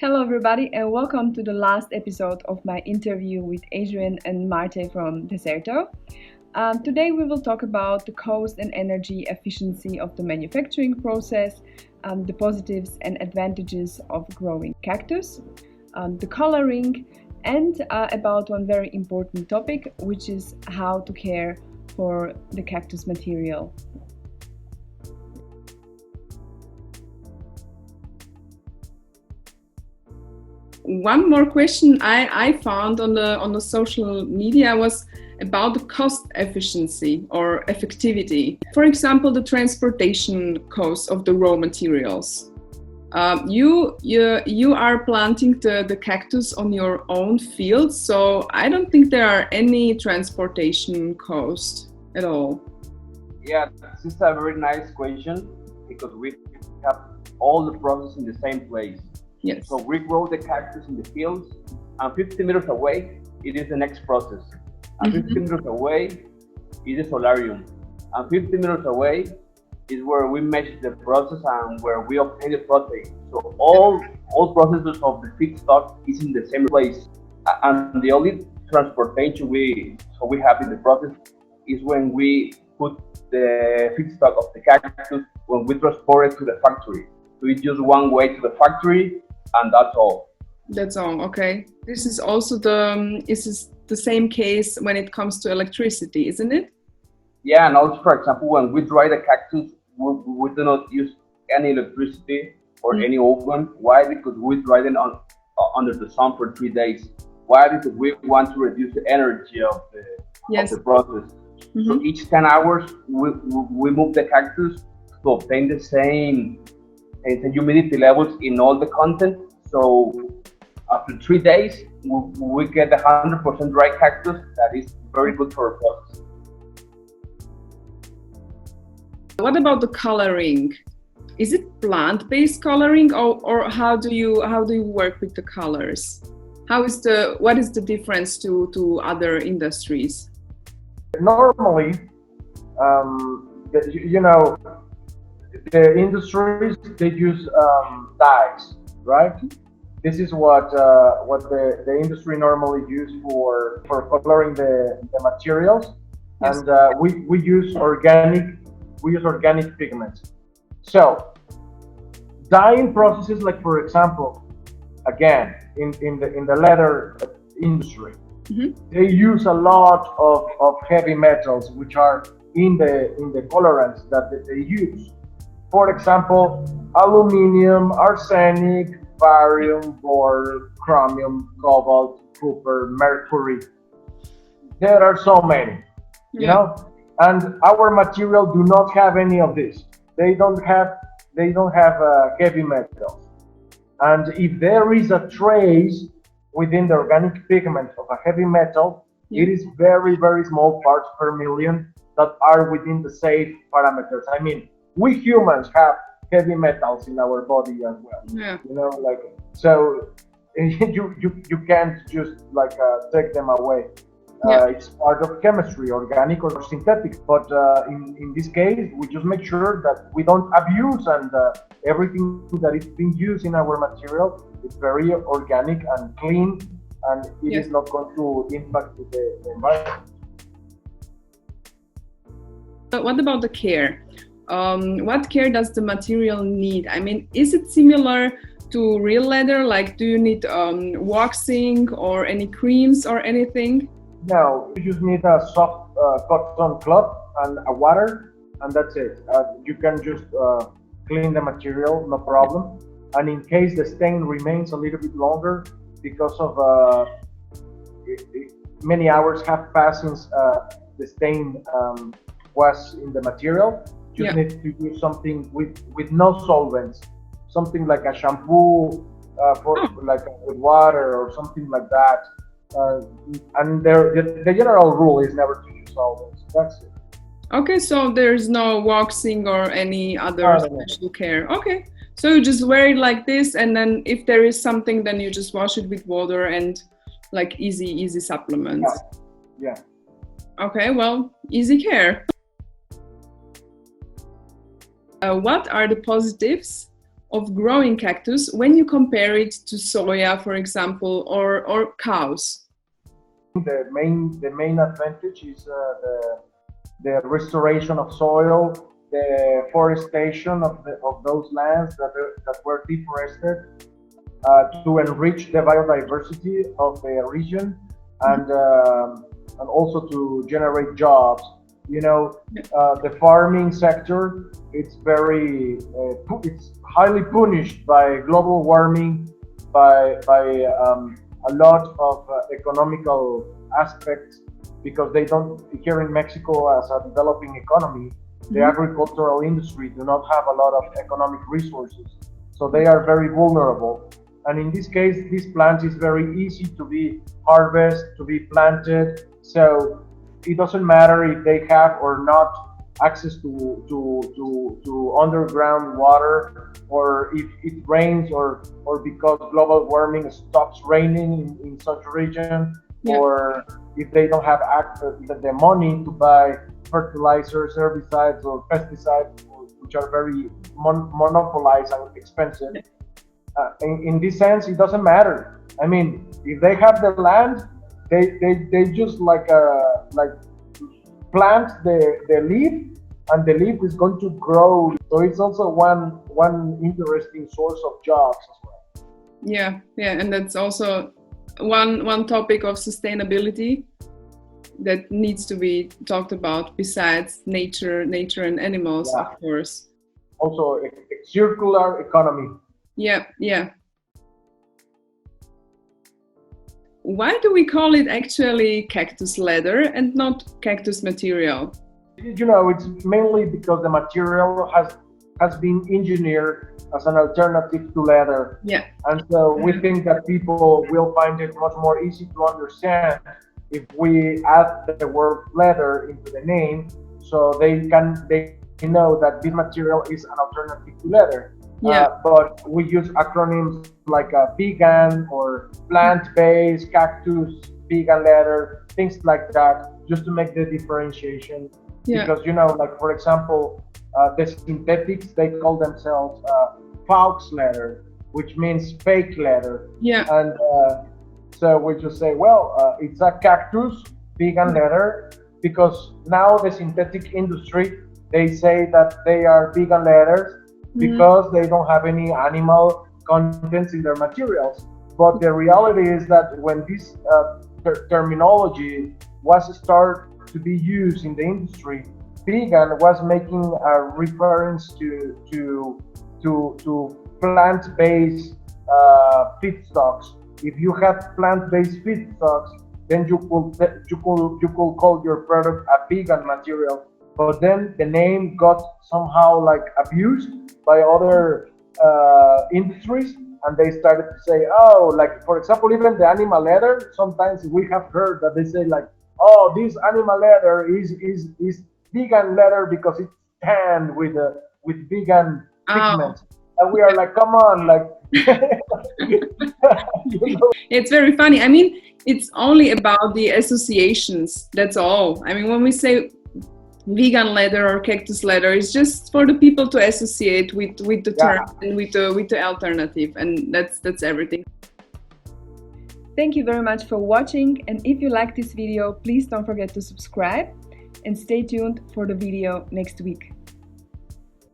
Hello, everybody, and welcome to the last episode of my interview with Adrian and Marte from Tejto. Today, we will talk about the cost and energy efficiency of the manufacturing process, the positives and advantages of growing cactus, the coloring, and about one very important topic, which is how to care for the cactus material. One more question I found on the social media was about the cost efficiency or effectivity. For example, the transportation cost of the raw materials. You are planting the cactus on your own field, so I don't think there are any transportation costs at all. Yeah, this is a very nice question because we have all the process in the same place. Yes. So we grow the cactus in the fields, and 50 meters away, it is the next process. And 50 meters away is the solarium. And 50 meters away is where we measure the process and where we obtain the protein. So all processes of the feedstock is in the same place. And the only transportation we have in the process is when we put the feedstock of the cactus, when we transport it to the factory. So it's just one way to the factory, and that's all. That's all, okay. This is also the same case when it comes to electricity, isn't it? Yeah, and also, for example, when we dry the cactus, we do not use any electricity or any oven. Why? Because we dry them under the sun for 3 days. Why? Because we want to reduce the energy of the process. So each 10 hours, we move the cactus to obtain the same humidity levels in all the content. So after 3 days, we get 100% dry cactus that is very good for our process. What about the coloring? Is it plant-based coloring, or how do you work with the colors? What is the difference to other industries? Normally, the industries, they use dyes, right? This is what the industry normally use for coloring the materials. Yes. And we use organic pigments. So dyeing processes, like for example, again in the leather industry, they use a lot of heavy metals which are in the colorants that they use. For example, aluminum, arsenic, barium, boron, chromium, cobalt, copper, mercury. There are so many, you know, and our material do not have any of this. They don't have heavy metals. And if there is a trace within the organic pigment of a heavy metal, it is very, very small parts per million that are within the safe parameters. I mean, we humans have heavy metals in our body as well. Yeah. You know, like, so you can't just take them away. It's part of chemistry, organic or synthetic. But in this case, we just make sure that we don't abuse, and everything that is being used in our material is very organic and clean, and it is not going to impact the environment. But what about the care? What care does the material need? I mean, is it similar to real leather? Like, do you need waxing or any creams or anything? No, you just need a soft cotton cloth and a water, and that's it. You can just clean the material, no problem. And in case the stain remains a little bit longer because of many hours have passed since the stain was in the material, you need to use something with no solvents, something like a shampoo with water or something like that. And the general rule is never to use solvents. That's it. Okay, so there's no waxing or any other special care. Okay, so you just wear it like this, and then if there is something, then you just wash it with water and like easy supplements. Yeah. Okay, well, easy care. What are the positives of growing cactus when you compare it to soya, for example, or cows? The main advantage is the restoration of soil, the forestation of those lands that were deforested to enrich the biodiversity of the region, and also to generate jobs. You know, the farming sector, it's highly punished by global warming, by a lot of economical aspects, because they don't, here in Mexico as a developing economy, the agricultural industry do not have a lot of economic resources, so they are very vulnerable. And in this case, this plant is very easy to be harvested, to be planted, so it doesn't matter if they have or not access to underground water, or if it rains, or because global warming stops raining in such a region, or if they don't have access, the money to buy fertilizers, herbicides, or pesticides, which are very monopolized and expensive. In this sense, it doesn't matter. I mean, if they have the land, they just like plant the leaf, and the leaf is going to grow. So it's also one interesting source of jobs as well. Yeah, and that's also one topic of sustainability that needs to be talked about, besides nature and animals, of course. Also a circular economy. Yeah. Why do we call it actually cactus leather and not cactus material? You know, it's mainly because the material has been engineered as an alternative to leather. Yeah. And so we think that people will find it much more easy to understand if we add the word leather into the name, so they know that this material is an alternative to leather. But we use acronyms like vegan or plant-based, cactus, vegan leather, things like that, just to make the differentiation. Because, you know, like for example, the synthetics, they call themselves false leather, which means fake leather. And so we just say, well, it's a cactus vegan leather, because now the synthetic industry, they say that they are vegan leathers because they don't have any animal contents in their materials. But the reality is that when this terminology was started to be used in the industry, vegan was making a reference to plant-based feedstocks. If you have plant-based feedstocks, then you could call your product a vegan material. But then the name got somehow like abused by other industries, and they started to say, oh, like for example, even the animal leather. Sometimes we have heard that they say like, oh, this animal leather is vegan leather because it's tanned with vegan pigments, and we are like, come on, like. It's very funny. I mean, it's only about the associations. That's all. I mean, when we say vegan leather or cactus leather, it's just for the people to associate with the term and with the alternative, and that's everything. Thank you very much for watching, and if you like this video, please don't forget to subscribe and stay tuned for the video next week.